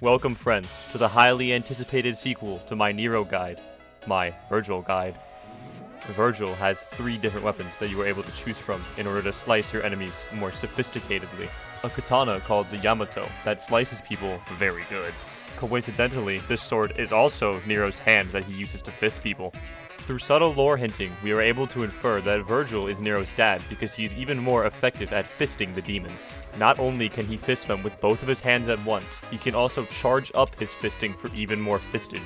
Welcome friends to the highly anticipated sequel to my Nero guide, my Vergil guide. Vergil has 3 different weapons that you are able to choose from in order to slice your enemies more sophisticatedly. A katana called the Yamato that slices people very good. Coincidentally, this sword is also Nero's hand that he uses to fist people. Through subtle lore hinting, we are able to infer that Vergil is Nero's dad because he is even more effective at fisting the demons. Not only can he fist them with both of his hands at once, he can also charge up his fisting for even more fistage.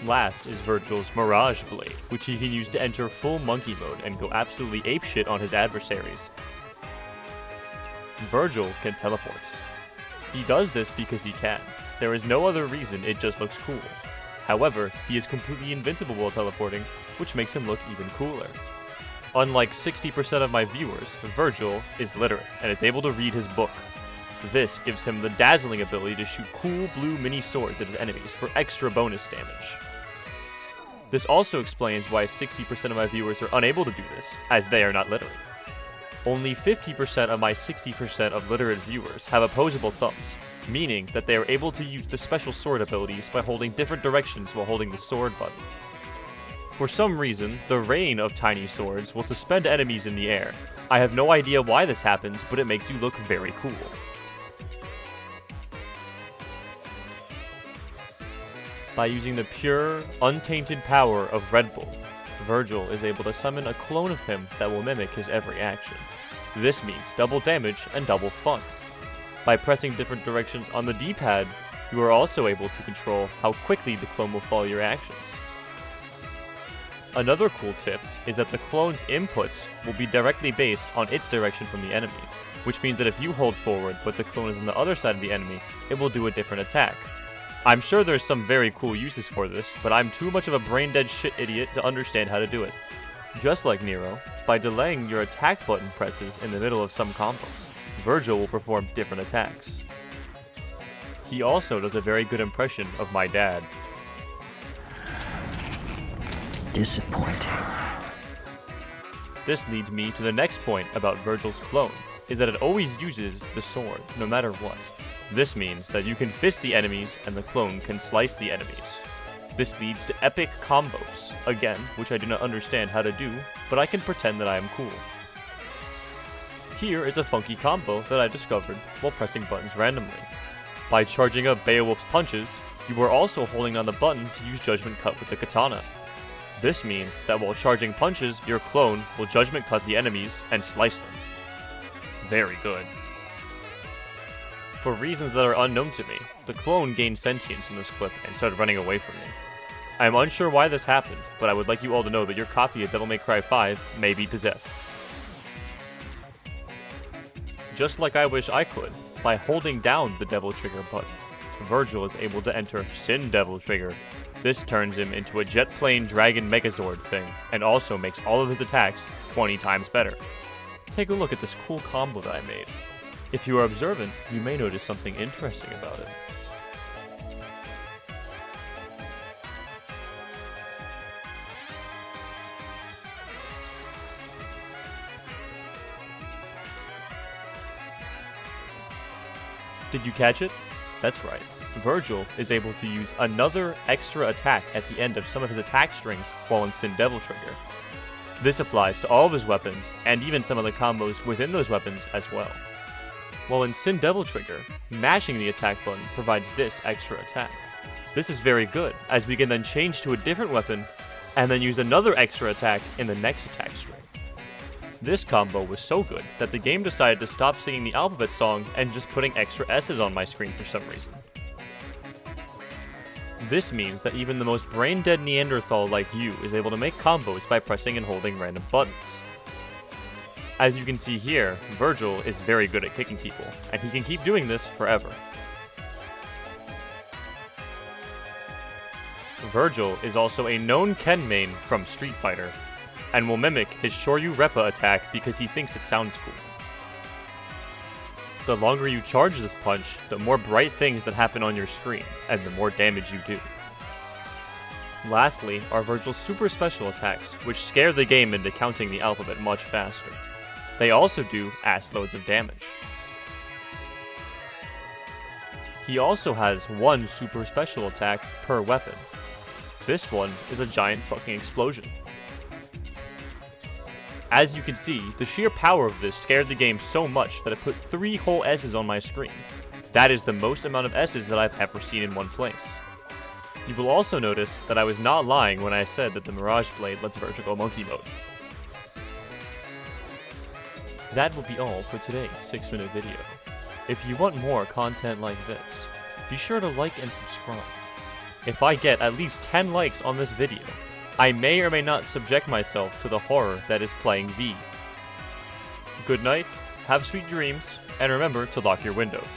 Last is Vergil's Mirage Blade, which he can use to enter full monkey mode and go absolutely apeshit on his adversaries. Vergil can teleport. He does this because he can. There is no other reason, it just looks cool. However, he is completely invincible while teleporting, which makes him look even cooler. Unlike 60% of my viewers, Vergil is literate and is able to read his book. This gives him the dazzling ability to shoot cool blue mini swords at his enemies for extra bonus damage. This also explains why 60% of my viewers are unable to do this, as they are not literate. Only 50% of my 60% of literate viewers have opposable thumbs, meaning that they are able to use the special sword abilities by holding different directions while holding the sword button. For some reason, the rain of tiny swords will suspend enemies in the air. I have no idea why this happens, but it makes you look very cool. By using the pure, untainted power of Red Bull, Vergil is able to summon a clone of him that will mimic his every action. This means double damage and double fun. By pressing different directions on the D-pad, you are also able to control how quickly the clone will follow your actions. Another cool tip is that the clone's inputs will be directly based on its direction from the enemy, which means that if you hold forward but the clone is on the other side of the enemy, it will do a different attack. I'm sure there's some very cool uses for this, but I'm too much of a brain-dead shit idiot to understand how to do it. Just like Nero, by delaying your attack button presses in the middle of some combos, Vergil will perform different attacks. He also does a very good impression of my dad. Disappointing. This leads me to the next point about Vergil's clone, is that it always uses the sword, no matter what. This means that you can fist the enemies and the clone can slice the enemies. This leads to epic combos, again, which I do not understand how to do, but I can pretend that I am cool. Here is a funky combo that I discovered while pressing buttons randomly. By charging up Beowulf's punches, you are also holding on the button to use Judgment Cut with the katana. This means that while charging punches, your clone will Judgment Cut the enemies and slice them. Very good. For reasons that are unknown to me, the clone gained sentience in this clip and started running away from me. I am unsure why this happened, but I would like you all to know that your copy of Devil May Cry 5 may be possessed. Just like I wish I could, by holding down the Devil Trigger button, Vergil is able to enter Sin Devil Trigger. This turns him into a jet plane dragon megazord thing, and also makes all of his attacks 20 times better. Take a look at this cool combo that I made. If you are observant, you may notice something interesting about it. Did you catch it? That's right. Vergil is able to use another extra attack at the end of some of his attack strings while in Sin Devil Trigger. This applies to all of his weapons, and even some of the combos within those weapons as well. While in Sin Devil Trigger, mashing the attack button provides this extra attack. This is very good, as we can then change to a different weapon, and then use another extra attack in the next attack string. This combo was so good that the game decided to stop singing the alphabet song and just putting extra S's on my screen for some reason. This means that even the most brain-dead Neanderthal like you is able to make combos by pressing and holding random buttons. As you can see here, Vergil is very good at kicking people, and he can keep doing this forever. Vergil is also a known Ken main from Street Fighter, and will mimic his Shoryu Reppa attack because he thinks it sounds cool. The longer you charge this punch, the more bright things that happen on your screen, and the more damage you do. Lastly are Vergil's super special attacks, which scare the game into counting the alphabet much faster. They also do ass loads of damage. He also has one super special attack per weapon. This one is a giant fucking explosion. As you can see, the sheer power of this scared the game so much that it put 3 whole S's on my screen. That is the most amount of S's that I've ever seen in one place. You will also notice that I was not lying when I said that the Mirage Blade lets Vergil go monkey mode. That will be all for today's 6-minute video. If you want more content like this, be sure to like and subscribe. If I get at least 10 likes on this video, I may or may not subject myself to the horror that is playing V. Good night, have sweet dreams, and remember to lock your windows.